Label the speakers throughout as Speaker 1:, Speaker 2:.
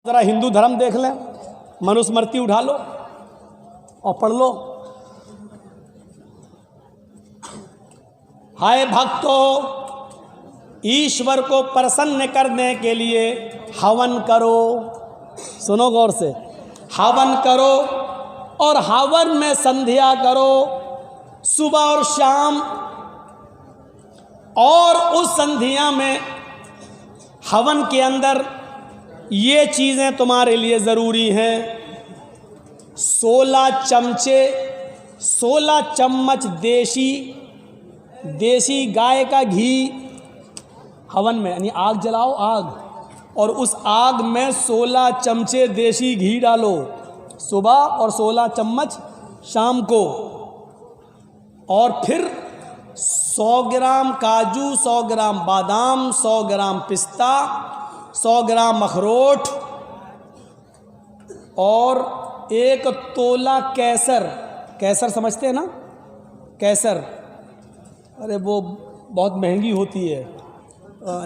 Speaker 1: जरा हिंदू धर्म देख लें, मनुस्मृति उठा लो और पढ़ लो। हाय भक्तों, ईश्वर को प्रसन्न करने के लिए हवन करो। सुनो गौर से, हवन करो और हवन में संध्या करो सुबह और शाम। और उस संध्या में हवन के अंदर ये चीज़ें तुम्हारे लिए ज़रूरी हैं। 16 चमचे 16 चम्मच देसी गाय का घी हवन में, यानी आग जलाओ, आग, और उस आग में 16 चमचे देसी घी डालो सुबह और 16 चम्मच शाम को। और फिर 100 ग्राम काजू, 100 ग्राम बादाम, 100 ग्राम पिस्ता, 100 ग्राम अखरोट और 1 तोला केसर। केसर समझते हैं ना, केसर, अरे वो बहुत महंगी होती है,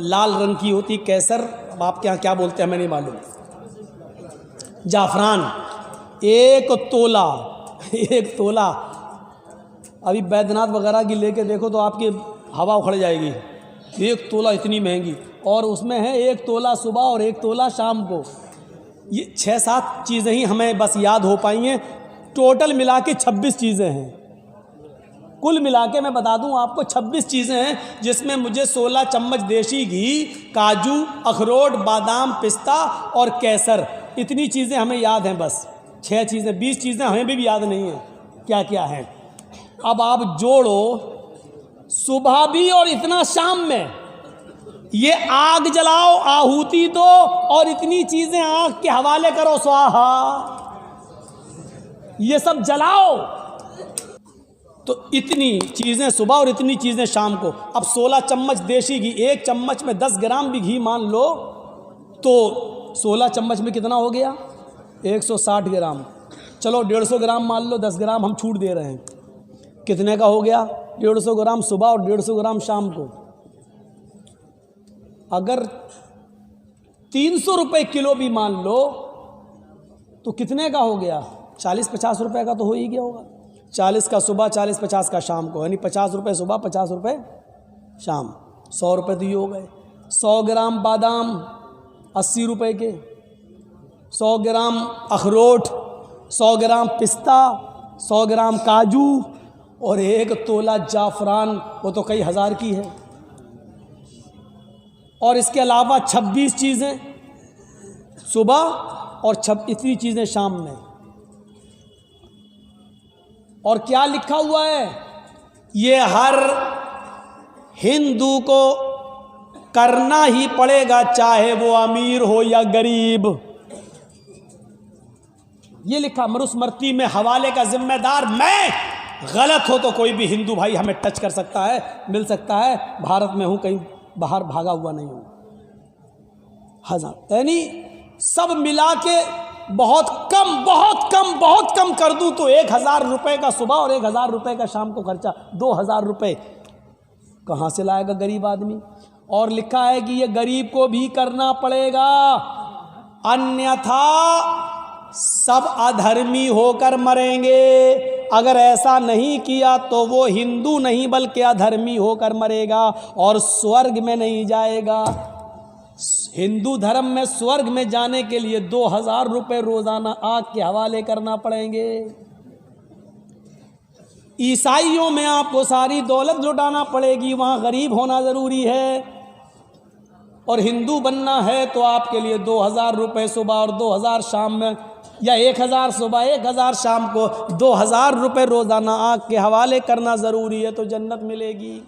Speaker 1: लाल रंग की होती केसर। अब आपके यहाँ क्या बोलते हैं हमें नहीं मालूम। जाफरान 1 तोला, 1 तोला। अभी बैद्यनाथ वगैरह की लेके देखो तो आपकी हवा उखड़ जाएगी। 1 तोला इतनी महंगी, और उसमें है 1 तोला सुबह और 1 तोला शाम को। ये 6-7 चीज़ें ही हमें बस याद हो पाई हैं। टोटल मिला के 26 चीज़ें हैं। कुल मिला के मैं बता दूं आपको 26 चीज़ें हैं, जिसमें मुझे 16 चम्मच देसी घी, काजू, अखरोट, बादाम, पिस्ता और केसर, इतनी चीज़ें हमें याद हैं। बस 6 चीज़ें, 20 चीज़ें हमें भी याद नहीं हैं क्या क्या हैं। अब आप जोड़ो, सुबह भी और इतना शाम में, ये आग जलाओ, आहुति दो और इतनी चीजें आग के हवाले करो, स्वाहा, ये सब जलाओ। तो इतनी चीजें सुबह और इतनी चीजें शाम को। अब 16 चम्मच देसी घी, 1 चम्मच में 10 ग्राम भी घी मान लो तो 16 चम्मच में कितना हो गया? 160 ग्राम। चलो 150 ग्राम मान लो, 10 ग्राम हम छूट दे रहे हैं, कितने का हो गया? 150 ग्राम सुबह और 150 ग्राम शाम को। अगर 300 रुपये किलो भी मान लो तो कितने का हो गया? 40-50 रुपये का तो हो ही गया होगा। 40 का सुबह, 40-50 का शाम को, यानी 50 रुपये सुबह, 50 रुपये शाम, 100 रुपये तो ये हो गए। 100 ग्राम बादाम 80 रुपये के, 100 ग्राम अखरोट, 100 ग्राम पिस्ता, 100 ग्राम काजू और 1 तोला जाफरान, वो तो कई हज़ार की है। और इसके अलावा 26 चीज़ें सुबह और इतनी चीज़ें शाम में। और क्या लिखा हुआ है? ये हर हिंदू को करना ही पड़ेगा, चाहे वो अमीर हो या गरीब। ये लिखा मनुस्मृति में, हवाले का जिम्मेदार मैं। गलत हो तो कोई भी हिंदू भाई हमें टच कर सकता है, मिल सकता है। भारत में हूं, कहीं बाहर भागा हुआ नहीं हूं। हजार यानी सब मिला के बहुत कम कर दूं तो 1000 रुपये का सुबह और 1000 रुपये का शाम को खर्चा, 2000 रुपये कहाँ से लाएगा गरीब आदमी? और लिखा है कि ये गरीब को भी करना पड़ेगा, अन्यथा सब अधर्मी होकर मरेंगे। अगर ऐसा नहीं किया तो वो हिंदू नहीं बल्कि अधर्मी होकर मरेगा और स्वर्ग में नहीं जाएगा। हिंदू धर्म में स्वर्ग में जाने के लिए 2000 रुपये रोजाना आग के हवाले करना पड़ेंगे। ईसाइयों में आपको सारी दौलत लुटाना पड़ेगी, वहाँ गरीब होना ज़रूरी है। और हिंदू बनना है तो आपके लिए 2000 रुपये सुबह और 2000 शाम में, या 1000 सुबह 1000 शाम को 2000 रुपये रोज़ाना आग के हवाले करना ज़रूरी है, तो जन्नत मिलेगी।